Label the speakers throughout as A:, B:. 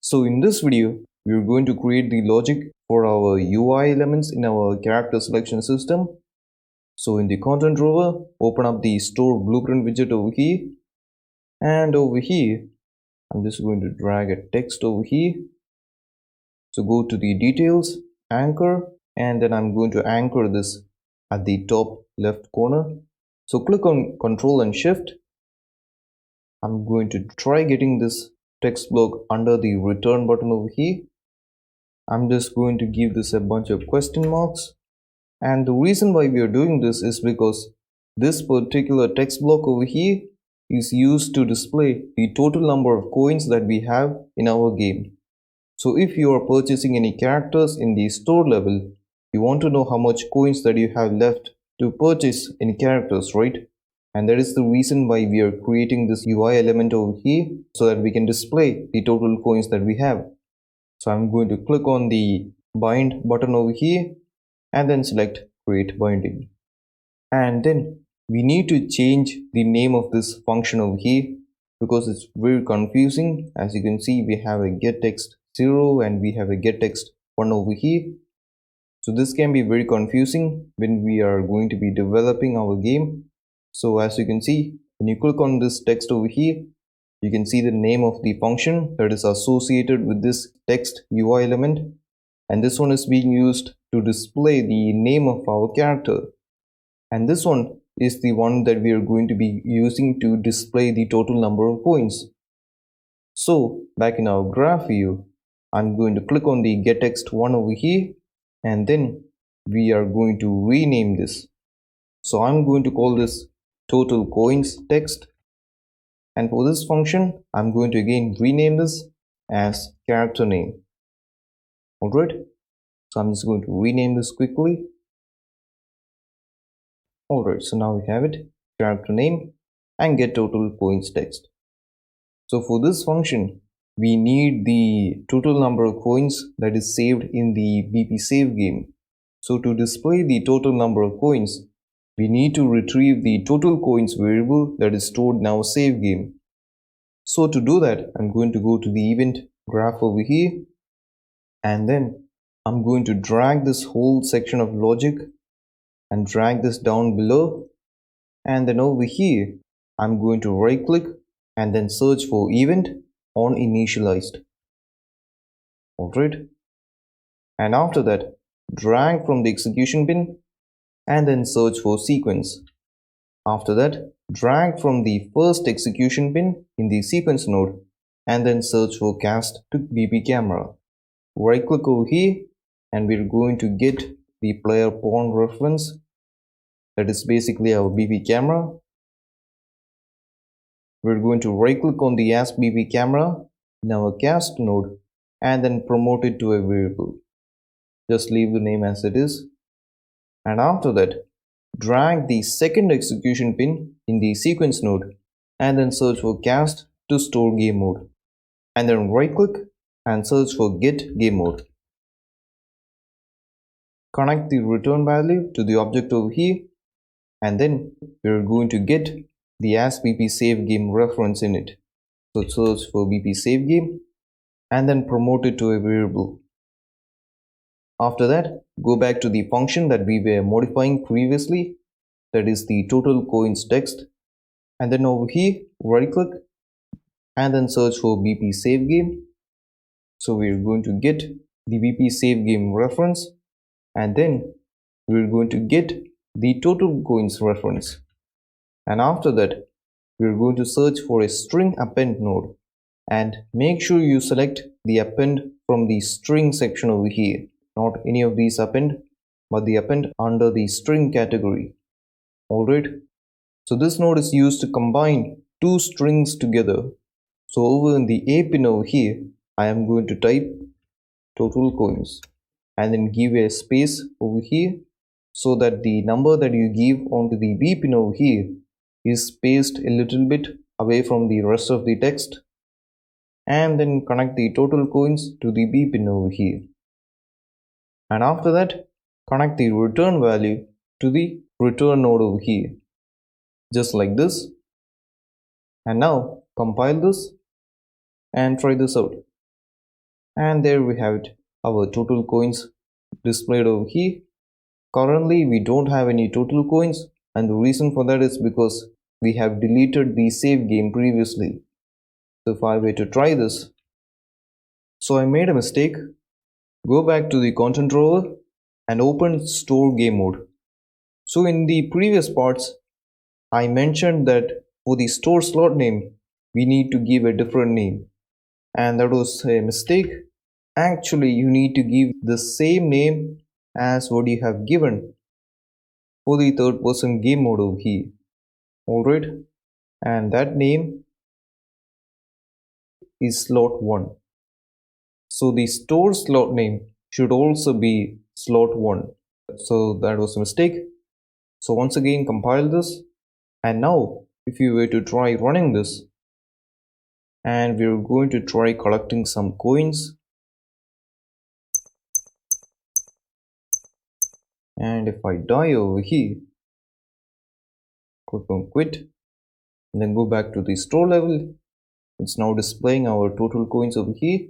A: So in this video, we are going to create the logic for our UI elements in our character selection system. So in the content drawer, open up the store blueprint widget over here, and over here, I'm just going to drag a text over here. So go to the details, anchor, and then I'm going to anchor this at the top left corner. So click on Ctrl and Shift. I'm going to try getting this text block under the return button over here. I'm just going to give this a bunch of question marks, and the reason why we are doing this is because this particular text block over here is used to display the total number of coins that we have in our game. So if you are purchasing any characters in the store level, you want to know how much coins that you have left to purchase any characters, right? And that is the reason why we are creating this UI element over here, so that we can display the total coins that we have. So I'm going to click on the bind button over here and then select create binding. And then we need to change the name of this function over here because it's very confusing. As you can see, we have a getText0 and we have a getText1 over here. So this can be very confusing when we are going to be developing our game. So as you can see, when you click on this text over here, you can see the name of the function that is associated with this text UI element, and this one is being used to display the name of our character, and this one is the one that we are going to be using to display the total number of coins. So back in our graph view, I'm going to click on the getText1 over here, and then we are going to rename this. So I'm going to call this total coins text, and for this function I'm going to again rename this as character name. Alright, so I'm just going to rename this quickly. Alright, so now we have it, character name and get total coins text. So for this function we need the total number of coins that is saved in the BP save game. So to display the total number of coins, we need to retrieve the total coins variable that is stored in our save game. So to do that, I'm going to go to the event graph over here, and then I'm going to drag this whole section of logic and drag this down below, and then over here I'm going to right click and then search for event on initialized. Alright, and after that drag from the execution bin and then search for sequence. After that, drag from the first execution bin in the sequence node and then search for cast to BP camera. Right click over here and we're going to get the player pawn reference, that is basically our BP camera. We're going to right click on the as BP camera in our cast node and then promote it to a variable. Just leave the name as it is. And after that, drag the second execution pin in the sequence node and then search for cast to store game mode, and then right click and search for get game mode. Connect the return value to the object over here, and then we're going to get the as BP save game reference in it. So search for BP save game and then promote it to a variable. After that, go back to the function that we were modifying previously, that is the total coins text, and then over here right click and then search for BP save game. So we're going to get the BP save game reference, and then we're going to get the total coins reference, and after that we're going to search for a string append node, and make sure you select the append from the string section over here, not any of these append, but the append under the string category. Alright, so this node is used to combine two strings together. So over in the A pin over here, I am going to type total coins and then give a space over here so that the number that you give onto the B pin over here is spaced a little bit away from the rest of the text, and then connect the total coins to the B pin over here. And after that, connect the return value to the return node over here, just like this. And now compile this and try this out. And there we have it, our total coins displayed over here. Currently we don't have any total coins, and the reason for that is because we have deleted the save game previously. So if I were to try this, so I made a mistake. Go back to the content drawer and open store game mode. So in the previous parts I mentioned that for the store slot name we need to give a different name, and that was a mistake. Actually you need to give the same name as what you have given for the third person game mode over here. Alright, and that name is slot 1. So the store slot name should also be slot 1. So that was a mistake. So once again compile this, and now if you were to try running this, and we're going to try collecting some coins, and if I die over here, click on quit and then go back to the store level. It's now displaying our total coins over here.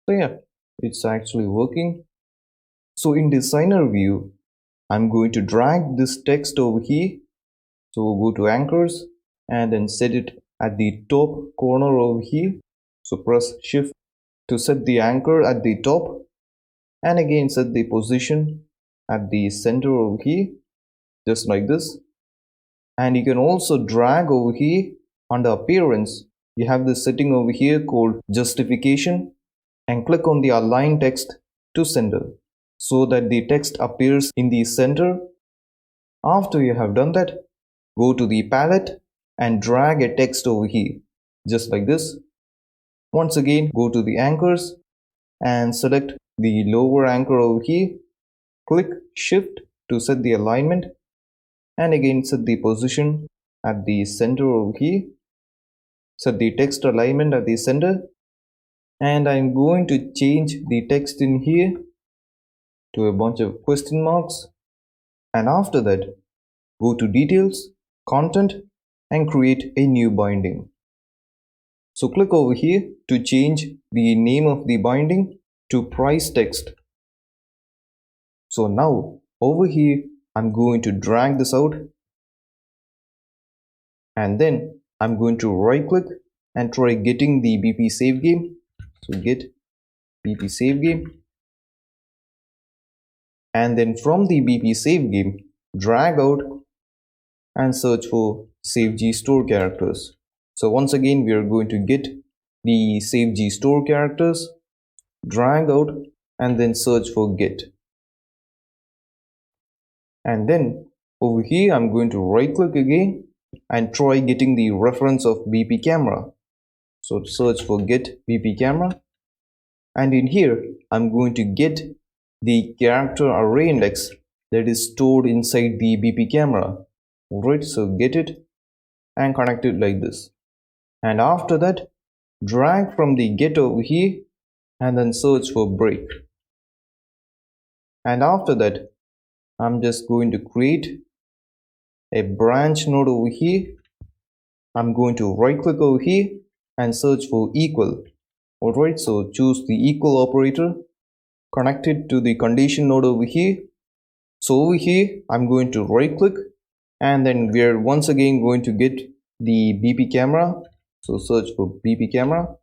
A: So yeah, it's actually working. So in designer view I'm going to drag this text over here. So go to anchors and then set it at the top corner over here. So press shift to set the anchor at the top, and again set the position at the center over here, just like this. And you can also drag over here under appearance. You have this setting over here called justification, and click on the align text to center so that the text appears in the center. After you have done that, go to the palette and drag a text over here, just like this. Once again go to the anchors and select the lower anchor over here. Click shift to set the alignment, and again set the position at the center over here. Set the text alignment at the center, and I'm going to change the text in here to a bunch of question marks. And after that, go to details, content, and create a new binding. So click over here to change the name of the binding to price text. So now over here I'm going to drag this out, and then I'm going to right click and try getting the BP save game. So get BP save game, and then from the BP save game drag out and search for save G store characters. So once again we are going to get the save G store characters, drag out, and then search for get. And then over here I'm going to right click again and try getting the reference of BP camera. So search for get BP camera, and in here I'm going to get the character array index that is stored inside the BP camera. Alright, so get it and connect it like this, and after that drag from the get over here and then search for break. And after that I'm just going to create a branch node over here. I'm going to right click over here and search for equal. Alright, so choose the equal operator, connect it to the condition node over here. So over here I'm going to right click, and then we are once again going to get the BP camera. So search for BP camera,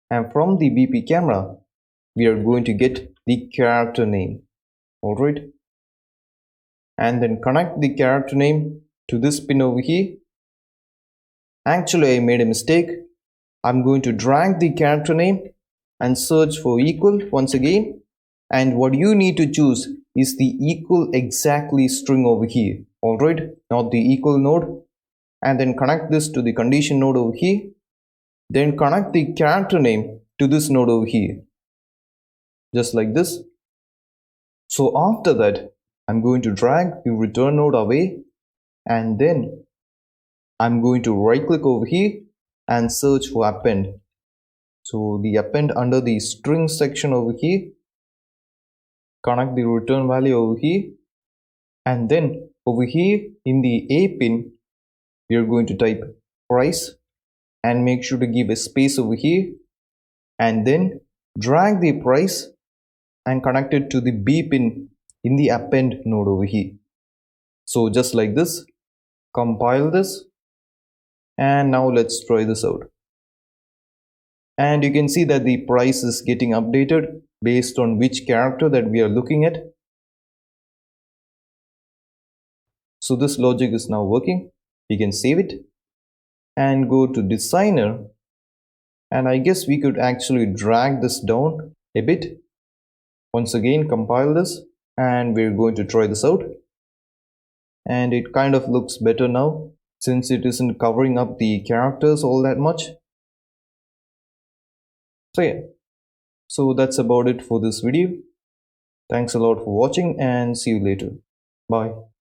A: and from the BP camera we are going to get the character name. Alright, and then connect the character name to this pin over here. Actually I made a mistake. I'm going to drag the character name and search for equal once again, and what you need to choose is the equal exactly string over here. Alright, not the equal node. And then connect this to the condition node over here, then connect the character name to this node over here, just like this. So after that I'm going to drag the return node away, and then I'm going to right click over here and search for append. So the append under the string section over here, connect the return value over here, and then over here in the A pin we are going to type price and make sure to give a space over here, and then drag the price and connect it to the B pin in the append node over here. So just like this, compile this, and now let's try this out. And you can see that the price is getting updated based on which character that we are looking at. So this logic is now working. We can save it and go to designer, and I guess we could actually drag this down a bit. Once again, compile this, and we're going to try this out, and it kind of looks better now since it isn't covering up the characters all that much. So yeah, so that's about it for this video. Thanks a lot for watching, and see you later. Bye.